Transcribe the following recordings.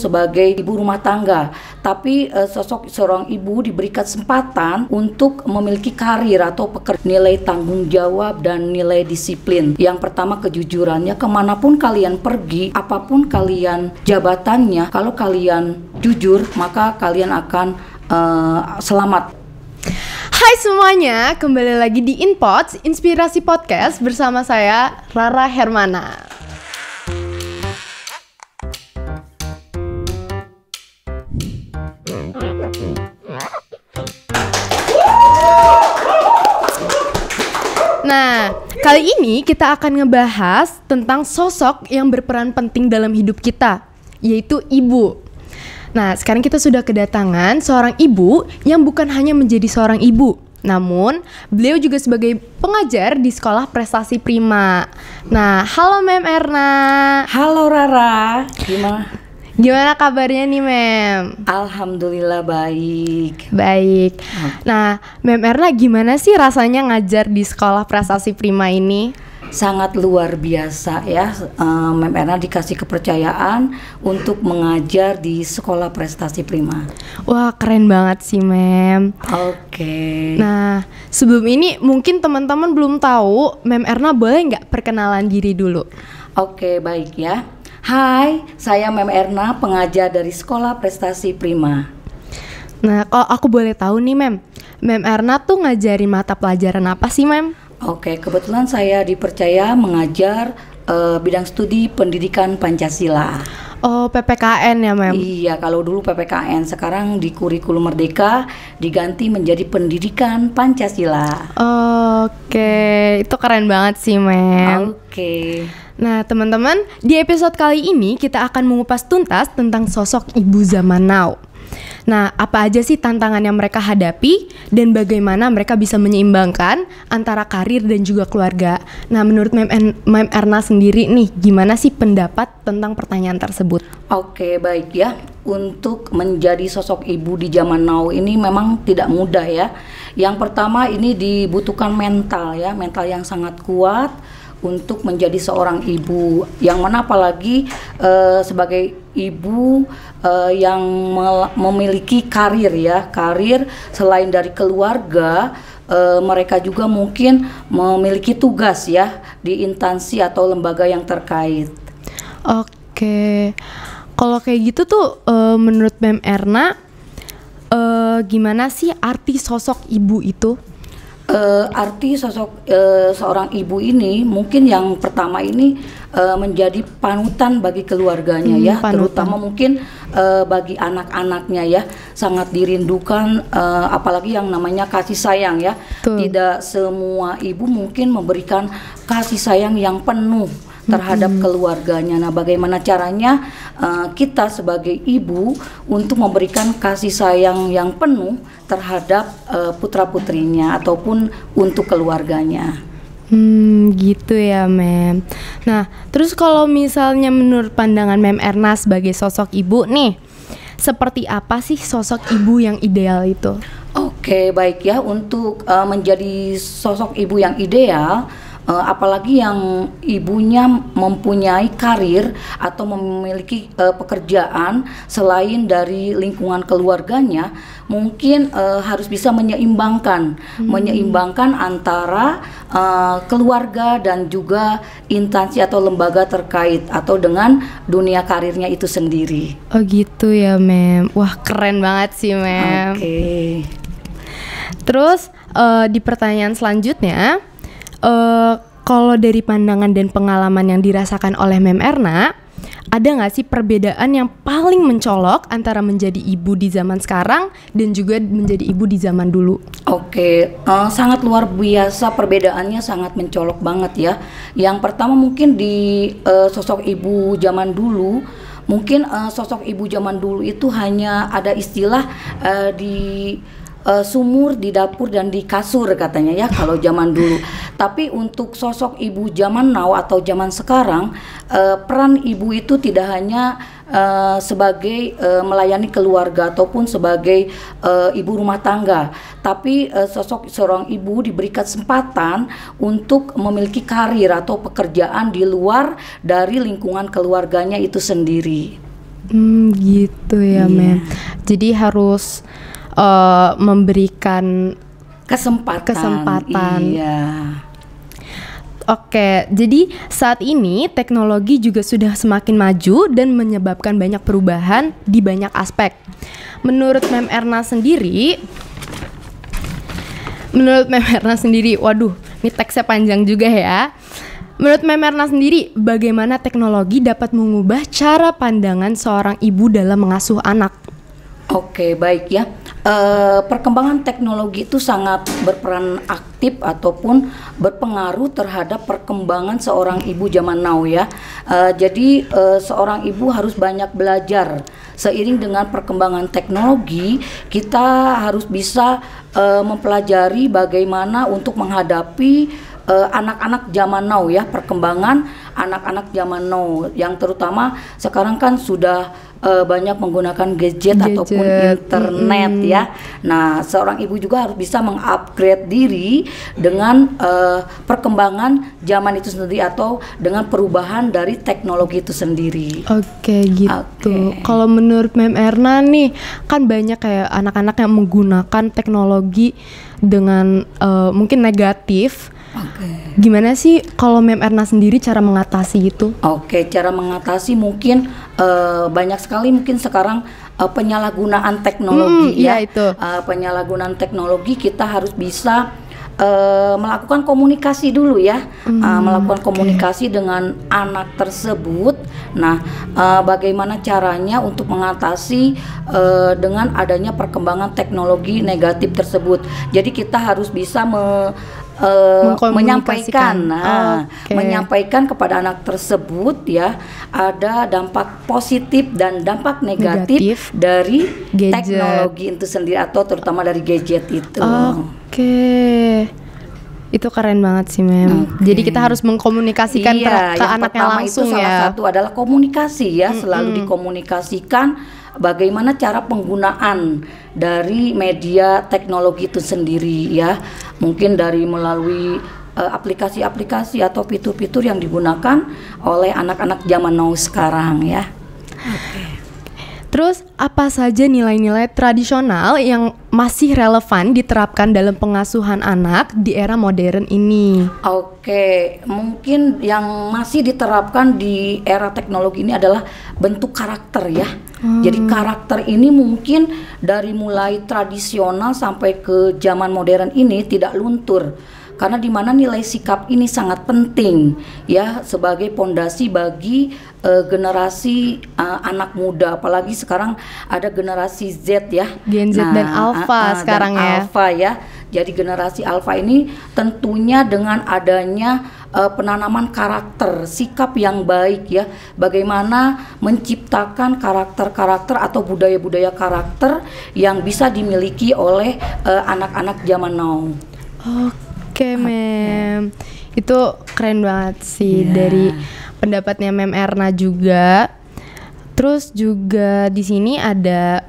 sebagai ibu rumah tangga, tapi sosok seorang ibu diberi kesempatan untuk memiliki karir atau nilai tanggung jawab dan nilai disiplin. Yang pertama kejujurannya, kemanapun kalian pergi, apapun kalian jabatannya, kalau kalian jujur maka kalian akan selamat. Hai semuanya, kembali lagi di InPods, Inspirasi Podcast bersama saya Rara Hermana. Nah, kali ini kita akan ngebahas tentang sosok yang berperan penting dalam hidup kita, yaitu ibu. Nah, sekarang kita sudah kedatangan seorang ibu yang bukan hanya menjadi seorang ibu, namun beliau juga sebagai pengajar di Sekolah Prestasi Prima. Nah, halo Mem Erna. Halo Rara, Gimana kabarnya nih Mem? Alhamdulillah baik. Baik. Nah, Mem Erna gimana sih rasanya ngajar di Sekolah Prestasi Prima ini? Sangat luar biasa ya, Mem Erna dikasih kepercayaan untuk mengajar di Sekolah Prestasi Prima. Wah, keren banget sih Mem. Oke. Nah, sebelum ini mungkin teman-teman belum tahu, Mem Erna boleh nggak perkenalan diri dulu? Oke, baik ya. Hai, saya Mem Erna, pengajar dari Sekolah Prestasi Prima. Nah, kalau aku boleh tahu nih Mem Erna tuh ngajarin mata pelajaran apa sih Mem? Oke, kebetulan saya dipercaya mengajar bidang studi pendidikan Pancasila. Oh, PPKN ya Mem? Iya, kalau dulu PPKN, sekarang di kurikulum Merdeka diganti menjadi pendidikan Pancasila. Oke, itu keren banget sih Mem. Oke. Nah teman-teman, di episode kali ini kita akan mengupas tuntas tentang sosok ibu zaman now. Nah, apa aja sih tantangan yang mereka hadapi dan bagaimana mereka bisa menyeimbangkan antara karir dan juga keluarga. Nah, menurut Mem Erna sendiri nih, gimana sih pendapat tentang pertanyaan tersebut? Oke, baik ya. Untuk menjadi sosok ibu di zaman now ini memang tidak mudah ya. Yang pertama ini dibutuhkan mental ya, mental yang sangat kuat untuk menjadi seorang ibu, yang mana apalagi sebagai ibu yang memiliki karir ya, karir selain dari keluarga, mereka juga mungkin memiliki tugas ya di instansi atau lembaga yang terkait. Oke, kalau kayak gitu tuh menurut Mem Erna gimana sih arti sosok ibu itu? Arti sosok seorang ibu ini mungkin yang pertama ini menjadi panutan bagi keluarganya ya, terutama mungkin bagi anak-anaknya ya, sangat dirindukan, apalagi yang namanya kasih sayang ya. Tidak semua ibu mungkin memberikan kasih sayang yang penuh terhadap keluarganya. Nah, bagaimana caranya kita sebagai ibu untuk memberikan kasih sayang yang penuh terhadap putra-putrinya ataupun untuk keluarganya. Gitu ya Mem. Nah, terus kalau misalnya menurut pandangan Mem Erna sebagai sosok ibu nih, seperti apa sih sosok ibu yang ideal itu? Oke, baik ya, untuk menjadi sosok ibu yang ideal, apalagi yang ibunya mempunyai karir atau memiliki pekerjaan selain dari lingkungan keluarganya, mungkin harus bisa menyeimbangkan antara keluarga dan juga instansi atau lembaga terkait atau dengan dunia karirnya itu sendiri. Oh gitu ya Mem. Wah, keren banget sih Mem. Oke. Terus di pertanyaan selanjutnya, kalau dari pandangan dan pengalaman yang dirasakan oleh Mem Erna, ada nggak sih perbedaan yang paling mencolok antara menjadi ibu di zaman sekarang dan juga menjadi ibu di zaman dulu? Oke, sangat luar biasa, perbedaannya sangat mencolok banget ya. Yang pertama mungkin di sosok ibu zaman dulu, mungkin sosok ibu zaman dulu itu hanya ada istilah di sumur, di dapur, dan di kasur katanya ya kalau zaman dulu. Tapi untuk sosok ibu zaman now atau zaman sekarang, peran ibu itu tidak hanya sebagai melayani keluarga ataupun sebagai ibu rumah tangga, tapi sosok seorang ibu diberi kesempatan untuk memiliki karir atau pekerjaan di luar dari lingkungan keluarganya itu sendiri. Gitu ya, Mem. Jadi harus memberikan kesempatan. Iya. Oke, jadi saat ini teknologi juga sudah semakin maju dan menyebabkan banyak perubahan di banyak aspek. Menurut Mem Erna sendiri, waduh, ini teksnya panjang juga ya. Menurut Mem Erna sendiri, bagaimana teknologi dapat mengubah cara pandangan seorang ibu dalam mengasuh anak? Oke, baik ya. Perkembangan teknologi itu sangat berperan aktif ataupun berpengaruh terhadap perkembangan seorang ibu zaman now ya. Jadi seorang ibu harus banyak belajar. Seiring dengan perkembangan teknologi, kita harus bisa mempelajari bagaimana untuk menghadapi anak-anak zaman now ya, perkembangan anak-anak zaman now yang terutama sekarang kan sudah banyak menggunakan gadget ataupun internet ya. Nah, seorang ibu juga harus bisa mengupgrade diri dengan perkembangan zaman itu sendiri atau dengan perubahan dari teknologi itu sendiri. Oke, gitu. Kalau menurut Mem Erna nih, kan banyak kayak anak-anak yang menggunakan teknologi dengan mungkin negatif. Gimana sih kalau Mem Erna sendiri cara mengatasi itu? Cara mengatasi mungkin banyak sekali mungkin sekarang penyalahgunaan teknologi ya. Itu. Penyalahgunaan teknologi kita harus bisa melakukan komunikasi dulu ya, melakukan komunikasi dengan anak tersebut. Nah, bagaimana caranya untuk mengatasi dengan adanya perkembangan teknologi negatif tersebut. Jadi kita harus bisa menyampaikan kepada anak tersebut ya, ada dampak positif dan dampak negatif dari teknologi itu sendiri atau terutama dari gadget itu. Itu keren banget sih, Mem. Jadi kita harus mengkomunikasikan ke anaknya langsung itu ya. Salah satu adalah komunikasi ya, selalu dikomunikasikan bagaimana cara penggunaan dari media teknologi itu sendiri ya. Mungkin dari melalui aplikasi-aplikasi atau fitur-fitur yang digunakan oleh anak-anak zaman now sekarang ya. Terus apa saja nilai-nilai tradisional yang masih relevan diterapkan dalam pengasuhan anak di era modern ini? Mungkin yang masih diterapkan di era teknologi ini adalah bentuk karakter ya. Jadi karakter ini mungkin dari mulai tradisional sampai ke zaman modern ini tidak luntur. Karena di mana nilai sikap ini sangat penting ya sebagai pondasi bagi generasi anak muda, apalagi sekarang ada generasi Z ya, Gen Z dan Alpha sekarang ya. Alpha ya. Jadi generasi Alpha ini tentunya dengan adanya penanaman karakter, sikap yang baik ya, bagaimana menciptakan karakter-karakter atau budaya-budaya karakter yang bisa dimiliki oleh anak-anak zaman now. Oke, Mem. Itu keren banget sih dari pendapatnya Mem Erna juga. Terus juga di sini ada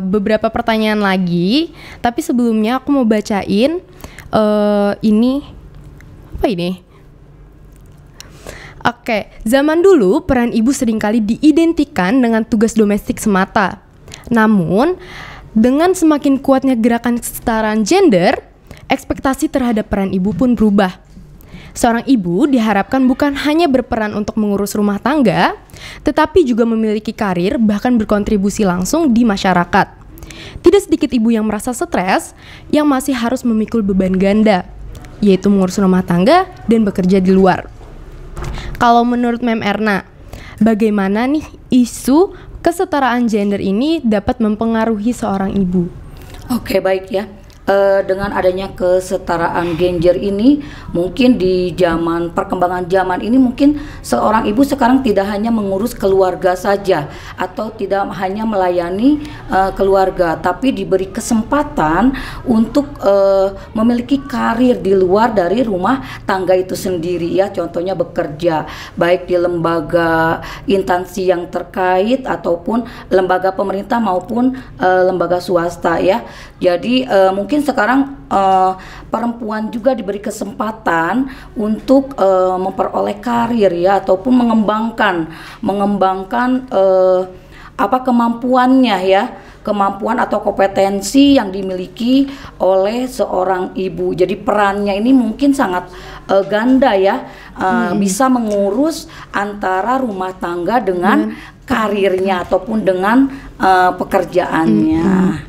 beberapa pertanyaan lagi, tapi sebelumnya aku mau bacain ini apa ini? Zaman dulu peran ibu seringkali diidentikan dengan tugas domestik semata. Namun, dengan semakin kuatnya gerakan kesetaraan gender, ekspektasi terhadap peran ibu pun berubah. Seorang ibu diharapkan bukan hanya berperan untuk mengurus rumah tangga, tetapi juga memiliki karir bahkan berkontribusi langsung di masyarakat. Tidak sedikit ibu yang merasa stres yang masih harus memikul beban ganda, yaitu mengurus rumah tangga dan bekerja di luar. Kalau menurut Mem Erna, bagaimana nih isu kesetaraan gender ini dapat mempengaruhi seorang ibu? Baik ya. Dengan adanya kesetaraan gender ini mungkin di perkembangan zaman ini mungkin seorang ibu sekarang tidak hanya mengurus keluarga saja atau tidak hanya melayani keluarga, tapi diberi kesempatan untuk memiliki karir di luar dari rumah tangga itu sendiri ya, contohnya bekerja baik di lembaga instansi yang terkait ataupun lembaga pemerintah maupun lembaga swasta ya. Jadi mungkin mungkin sekarang perempuan juga diberi kesempatan untuk memperoleh karir ya, ataupun mengembangkan apa kemampuannya ya, kemampuan atau kompetensi yang dimiliki oleh seorang ibu. Jadi perannya ini mungkin sangat ganda ya, bisa mengurus antara rumah tangga dengan karirnya ataupun dengan pekerjaannya.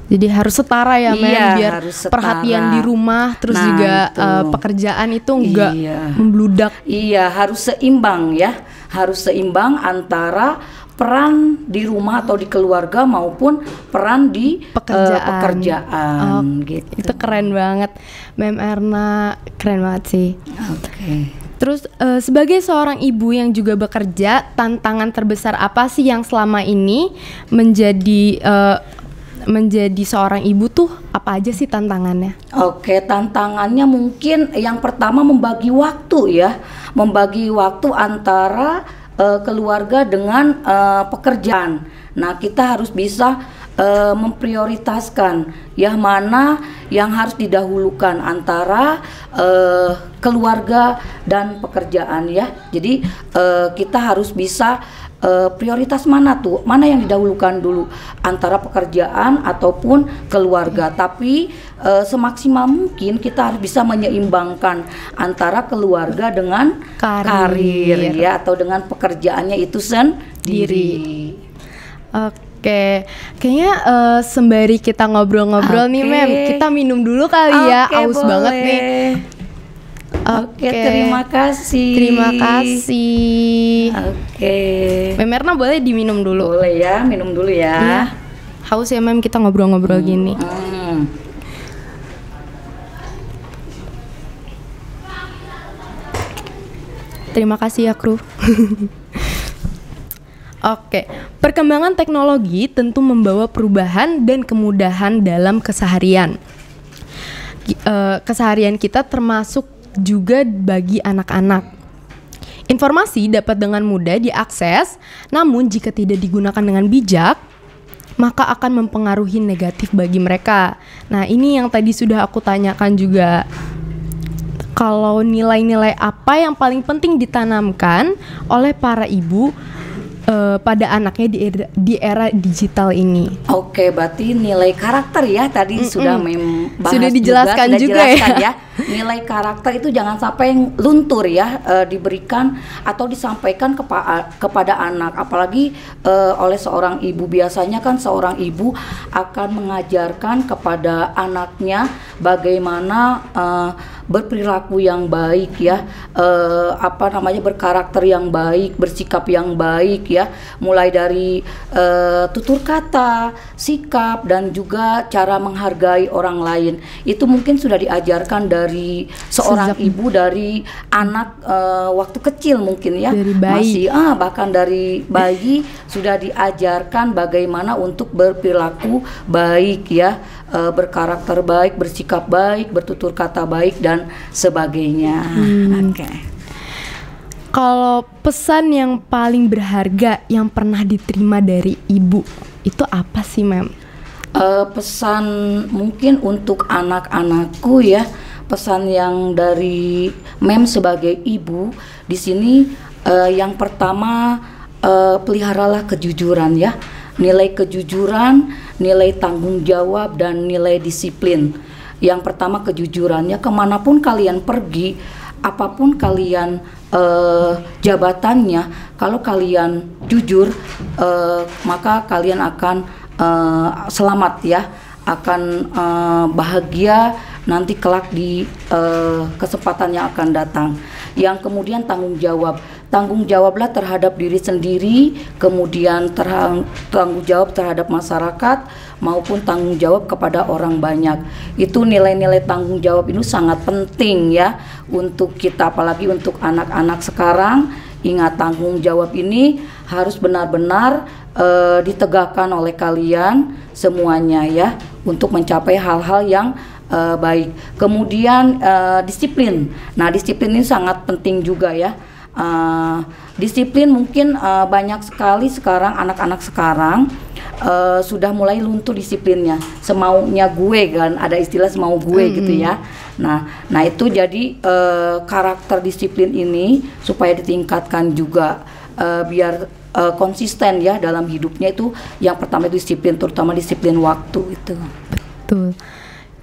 Jadi harus setara ya, Mem, Iya, biar harus setara. perhatian di rumah terus Nah, juga itu. pekerjaan itu enggak Iya. membludak. Iya, harus seimbang ya, harus seimbang antara peran di rumah atau di keluarga maupun peran di pekerjaan gitu. Itu keren banget, Mem Erna, keren banget sih. Oke. Terus sebagai seorang ibu yang juga bekerja, tantangan terbesar apa sih yang selama ini menjadi seorang ibu tuh, apa aja sih tantangannya? Oke, tantangannya mungkin yang pertama membagi waktu ya, membagi waktu antara keluarga dengan pekerjaan. Nah, kita harus bisa memprioritaskan ya, mana yang harus didahulukan antara keluarga dan pekerjaan ya. Jadi kita harus bisa prioritas mana yang didahulukan dulu antara pekerjaan ataupun keluarga. Tapi semaksimal mungkin kita harus bisa menyeimbangkan antara keluarga dengan karir ya, atau dengan pekerjaannya itu sendiri. Oke, kayaknya sembari kita ngobrol-ngobrol nih, Mem, kita minum dulu kali ya, aus boleh. banget nih. Oke, terima kasih. Terima kasih. Oke. Mem Erna boleh diminum dulu? Boleh ya, minum dulu ya. Iya. Haus ya, Mem, kita ngobrol-ngobrol gini. Terima kasih ya, kru. Oke, perkembangan teknologi tentu membawa perubahan dan kemudahan dalam keseharian. Keseharian kita termasuk juga bagi anak-anak. Informasi dapat dengan mudah diakses, namun jika tidak digunakan dengan bijak, maka akan mempengaruhi negatif bagi mereka. Nah, ini yang tadi sudah aku tanyakan juga. Kalau nilai-nilai apa yang paling penting ditanamkan oleh para ibu pada anaknya di era digital ini? Oke, berarti nilai karakter ya, tadi sudah membahas, sudah dijelaskan juga ya. Nilai karakter itu jangan sampai luntur ya, diberikan atau disampaikan kepada anak, apalagi oleh seorang ibu. Biasanya kan seorang ibu akan mengajarkan kepada anaknya bagaimana berperilaku yang baik ya, berkarakter yang baik, bersikap yang baik ya, mulai dari tutur kata, sikap, dan juga cara menghargai orang lain. Itu mungkin sudah diajarkan dari seorang ibu, dari anak waktu kecil mungkin ya, dari bayi. Bahkan dari bayi sudah diajarkan bagaimana untuk berperilaku baik ya, berkarakter baik, bersikap baik, bertutur kata baik, dan sebagainya. Oke. Kalau pesan yang paling berharga yang pernah diterima dari ibu, itu apa sih, Mem? Pesan mungkin untuk anak-anakku ya, pesan yang dari Mem sebagai ibu di sini, yang pertama, peliharalah kejujuran ya, nilai kejujuran, nilai tanggung jawab, dan nilai disiplin. Yang pertama kejujurannya, kemanapun kalian pergi, apapun kalian jabatannya, kalau kalian jujur, maka kalian akan selamat ya, akan bahagia nanti kelak di kesempatan yang akan datang. Yang kemudian tanggung jawablah terhadap diri sendiri, kemudian tanggung jawab terhadap masyarakat, maupun tanggung jawab kepada orang banyak. Itu nilai-nilai tanggung jawab itu sangat penting ya untuk kita, apalagi untuk anak-anak sekarang. Ingat, tanggung jawab ini harus benar-benar ditegakkan oleh kalian semuanya ya, untuk mencapai hal-hal yang baik. Kemudian disiplin. Nah, disiplin ini sangat penting juga ya. Disiplin mungkin banyak sekali sekarang anak-anak sekarang sudah mulai luntur disiplinnya, semaunya gue kan, ada istilah semau gue gitu ya. Nah itu jadi karakter disiplin ini supaya ditingkatkan juga biar konsisten ya dalam hidupnya. Itu yang pertama itu disiplin, terutama disiplin waktu itu. Betul.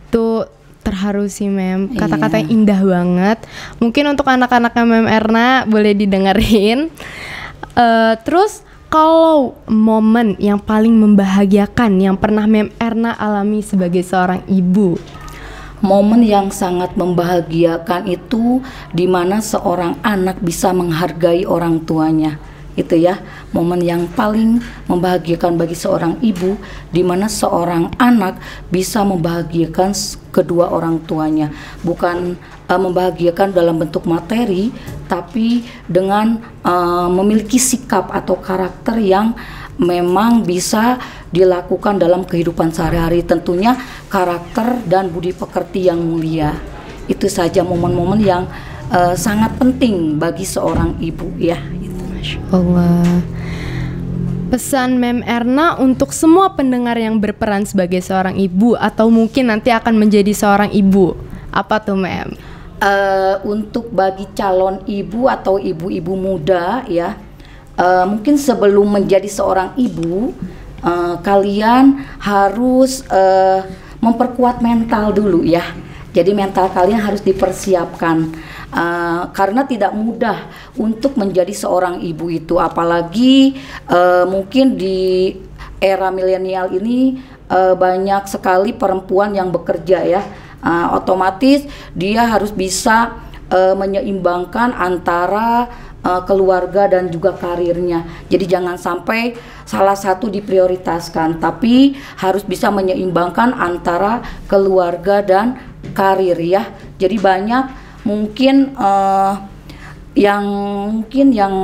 Itu terharu sih Mem, kata-katanya indah banget. Mungkin untuk anak-anaknya Mem Erna boleh didengerin. Terus kalau momen yang paling membahagiakan yang pernah Mem Erna alami sebagai seorang ibu? Momen yang sangat membahagiakan itu dimana seorang anak bisa menghargai orang tuanya. Itu ya, momen yang paling membahagiakan bagi seorang ibu, di mana seorang anak bisa membahagiakan kedua orang tuanya, bukan membahagiakan dalam bentuk materi, tapi dengan memiliki sikap atau karakter yang memang bisa dilakukan dalam kehidupan sehari-hari, tentunya karakter dan budi pekerti yang mulia. Itu saja momen-momen yang sangat penting bagi seorang ibu ya. Masya Allah. Pesan Mem Erna untuk semua pendengar yang berperan sebagai seorang ibu atau mungkin nanti akan menjadi seorang ibu, apa tuh Mem? Untuk bagi calon ibu atau ibu-ibu muda ya, mungkin sebelum menjadi seorang ibu, kalian harus memperkuat mental dulu ya. Jadi mental kalian harus dipersiapkan. Karena tidak mudah untuk menjadi seorang ibu itu, apalagi mungkin di era milenial ini banyak sekali perempuan yang bekerja ya, otomatis dia harus bisa menyeimbangkan antara keluarga dan juga karirnya. Jadi jangan sampai salah satu diprioritaskan, tapi harus bisa menyeimbangkan antara keluarga dan karir ya. Jadi banyak mungkin yang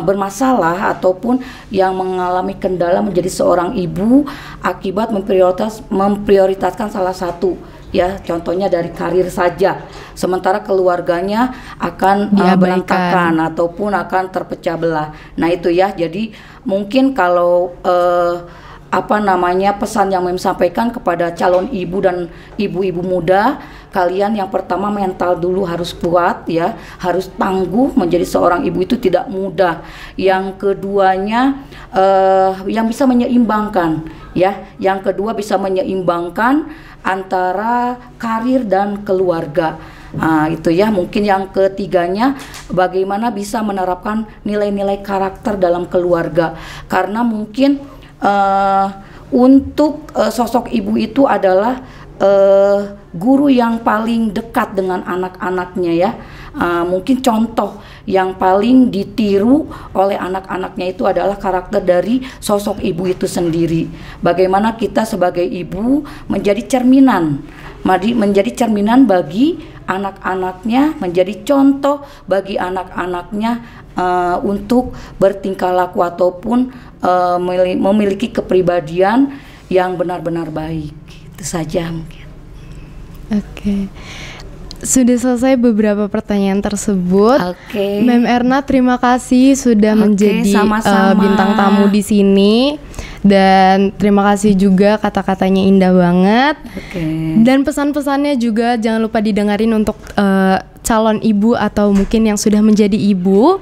bermasalah ataupun yang mengalami kendala menjadi seorang ibu akibat memprioritaskan salah satu ya, contohnya dari karir saja, sementara keluarganya akan berantakan ataupun akan terpecah belah. Nah itu ya, jadi mungkin kalau pesan yang Mem sampaikan kepada calon ibu dan ibu-ibu muda, kalian yang pertama mental dulu harus kuat ya, harus tangguh. Menjadi seorang ibu itu tidak mudah. Yang keduanya yang bisa menyeimbangkan ya, yang kedua bisa menyeimbangkan antara karir dan keluarga. Itu ya, mungkin yang ketiganya bagaimana bisa menerapkan nilai-nilai karakter dalam keluarga, karena mungkin untuk sosok ibu itu adalah guru yang paling dekat dengan anak-anaknya ya. Mungkin contoh yang paling ditiru oleh anak-anaknya itu adalah karakter dari sosok ibu itu sendiri. Bagaimana kita sebagai ibu menjadi cerminan bagi anak-anaknya, menjadi contoh bagi anak-anaknya untuk bertingkah laku ataupun memiliki kepribadian yang benar-benar baik. Itu saja mungkin. Oke. Sudah selesai beberapa pertanyaan tersebut. Mem Erna, terima kasih sudah menjadi bintang tamu di sini. Dan terima kasih juga, kata-katanya indah banget. Dan pesan-pesannya juga jangan lupa didengarin untuk calon ibu atau mungkin yang sudah menjadi ibu.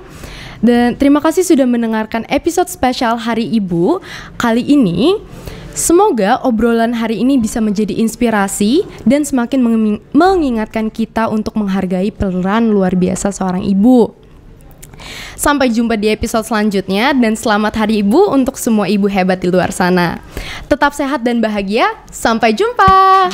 Dan terima kasih sudah mendengarkan episode spesial Hari Ibu kali ini. Semoga obrolan hari ini bisa menjadi inspirasi dan semakin mengingatkan kita untuk menghargai peran luar biasa seorang ibu. Sampai jumpa di episode selanjutnya, dan selamat Hari Ibu untuk semua ibu hebat di luar sana. Tetap sehat dan bahagia. Sampai jumpa.